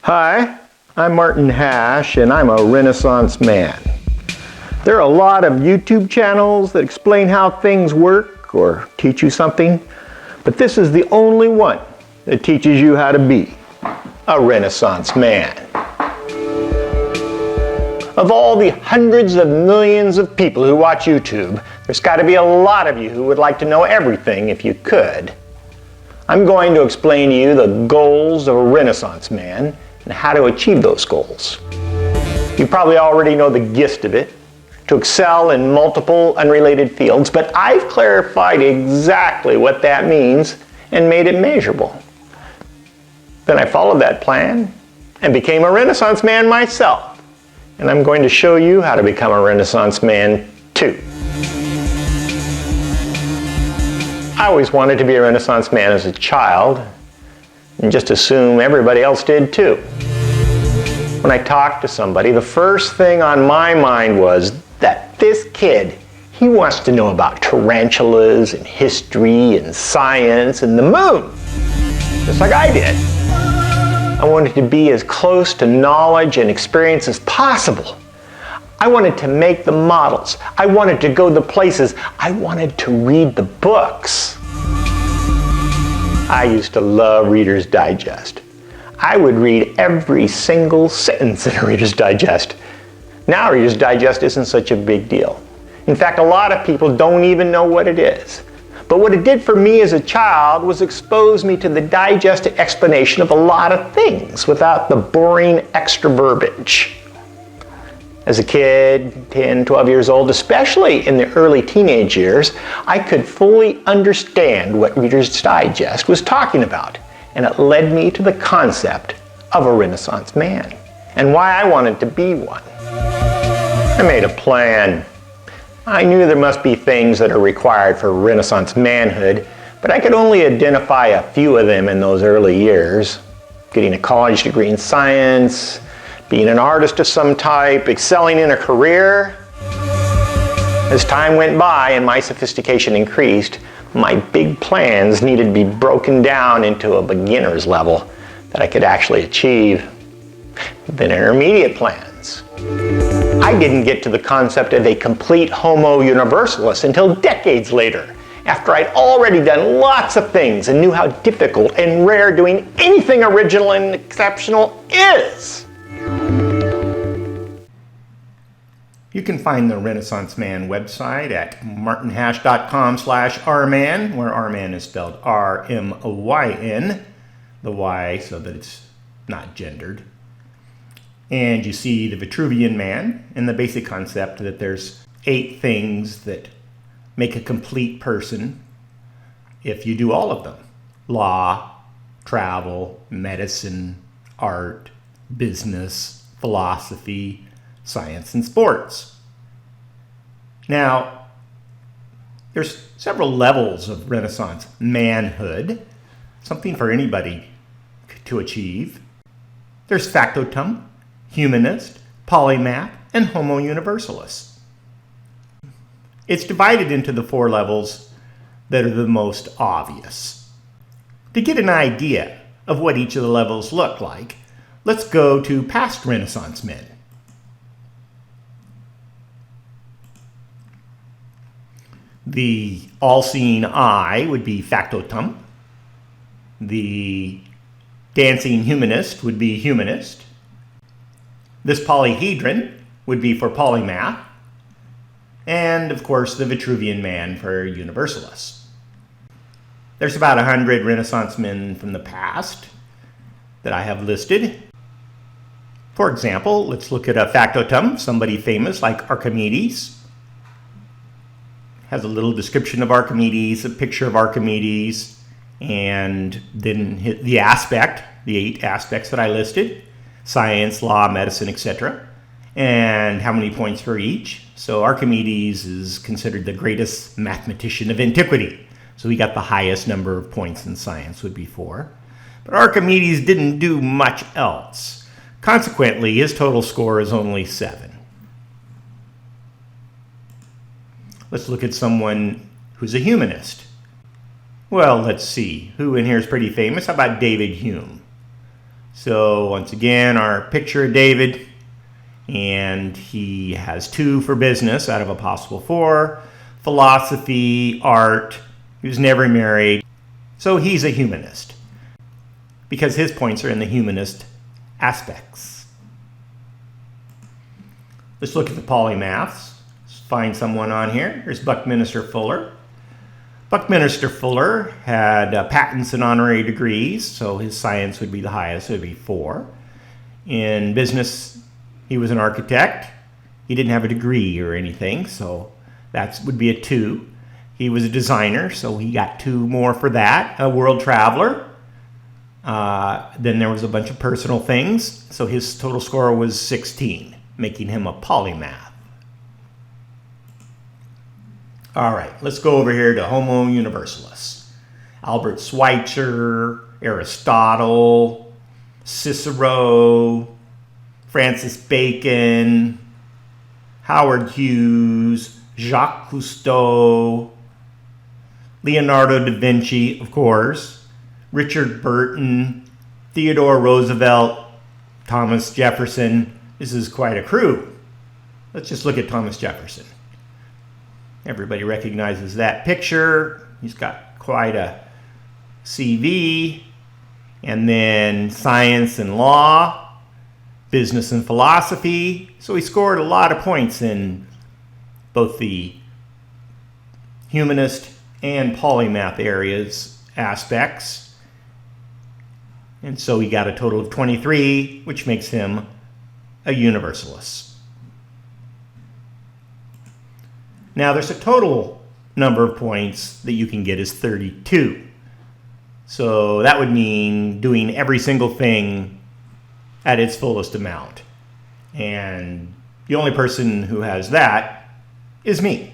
Hi, I'm Martin Hash, and I'm a Renaissance man. There are a lot of YouTube channels that explain how things work or teach you something, but this is the only one that teaches you how to be a Renaissance man. Of all the hundreds of millions of people who watch YouTube, there's got to be a lot of you who would like to know everything if you could. I'm going to explain to you the goals of a Renaissance man and how to achieve those goals. You probably already know the gist of it, to excel in multiple unrelated fields, but I've clarified exactly what that means and made it measurable. Then I followed that plan and became a Renaissance man myself. And I'm going to show you how to become a Renaissance man too. I always wanted to be a Renaissance man as a child, and just assume everybody else did too. When I talked to somebody, the first thing on my mind was that this kid, he wants to know about tarantulas and history and science and the moon, just like I did. I wanted to be as close to knowledge and experience as possible. I wanted to make the models. I wanted to go the places. I wanted to read the books. I used to love Reader's Digest. I would read every single sentence in a Reader's Digest. Now Reader's Digest isn't such a big deal. In fact, a lot of people don't even know what it is. But what it did for me as a child was expose me to the Digest explanation of a lot of things without the boring extra verbiage. As a kid, 10, 12 years old, especially in the early teenage years, I could fully understand what Reader's Digest was talking about, and it led me to the concept of a Renaissance man, and why I wanted to be one. I made a plan. I knew there must be things that are required for Renaissance manhood, but I could only identify a few of them in those early years. Getting a college degree in science, being an artist of some type, excelling in a career. As time went by and my sophistication increased, my big plans needed to be broken down into a beginner's level that I could actually achieve. Then intermediate plans. I didn't get to the concept of a complete Homo Universalis until decades later, after I'd already done lots of things and knew how difficult and rare doing anything original and exceptional is. You can find the Renaissance Man website at martinhash.com/rman, where rman is spelled R-M-Y-N, the Y so that it's not gendered. And you see the Vitruvian Man and the basic concept that there's 8 things that make a complete person if you do all of them. Law, travel, medicine, art, business, philosophy, science, and sports. Now, there's several levels of Renaissance manhood, something for anybody to achieve. There's Factotum, Humanist, Polymath, and Homo Universalis. It's divided into the 4 levels that are the most obvious. To get an idea of what each of the levels look like, let's go to past Renaissance men. The all-seeing eye would be Factotum. The dancing humanist would be Humanist. This polyhedron would be for Polymath. And, of course, the Vitruvian Man for Universalis. There's about 100 Renaissance men from the past that I have listed. For example, let's look at a Factotum, somebody famous like Archimedes. Has a little description of Archimedes, a picture of Archimedes, and then the 8 aspects that I listed: science, law, medicine, etc. And how many points for each. So Archimedes is considered the greatest mathematician of antiquity. So he got the highest number of points in science, would be 4. But Archimedes didn't do much else. Consequently, his total score is only 7. Let's look at someone who's a humanist. Well, let's see. Who in here is pretty famous? How about David Hume? So once again, our picture of David, and he has 2 for business out of a possible 4. Philosophy, art, he was never married. So he's a humanist because his points are in the humanist aspects. Let's look at the polymaths. Let's find someone on here. Here's Buckminster Fuller. Buckminster Fuller had patents and honorary degrees, so his science would be the highest, it would be 4. In business, he was an architect. He didn't have a degree or anything, so that would be a 2. He was a designer, so he got 2 more for that. A world traveler. Then there was a bunch of personal things, so his total score was 16, making him a polymath. All right, let's go over here to Homo Universalis. Albert Schweitzer, Aristotle, Cicero, Francis Bacon, Howard Hughes, Jacques Cousteau, Leonardo da Vinci, of course, Richard Burton, Theodore Roosevelt, Thomas Jefferson. This is quite a crew. Let's just look at Thomas Jefferson. Everybody recognizes that picture. He's got quite a CV. And then science and law, business and philosophy. So he scored a lot of points in both the humanist and polymath aspects. And so he got a total of 23, which makes him a Universalist. Now there's a total number of points that you can get is 32. So that would mean doing every single thing at its fullest amount. And the only person who has that is me.